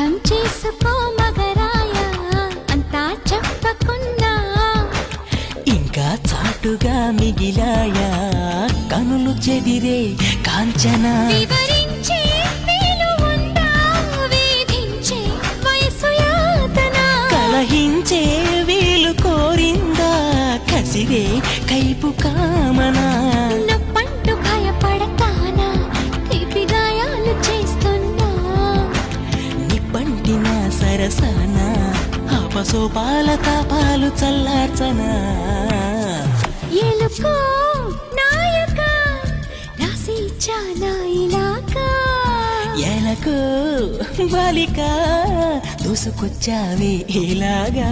అర్థం చేసుకో మగరాయ అంతా చెప్పకున్నా ఇంకా చాటుగా మిగిలాయా కనులు చెదిరే కాంచనా వివరించే వీలు ఉందా వేధించే వయసు యాతన కలహించే వీలు కోరిందా కసిరే కైపు కామనా నప్పంటూ భయపడతానా తీపి గాయాలు చేస్తున్నా నిప్పంటిన సరసన ఆపసోపాల తాపాలు చల్లార్చనా ఎలుకో నాయక రాసి చానా ఇలాకా ఎలకు బాలిక దూసుకొచ్చావే ఇలాగా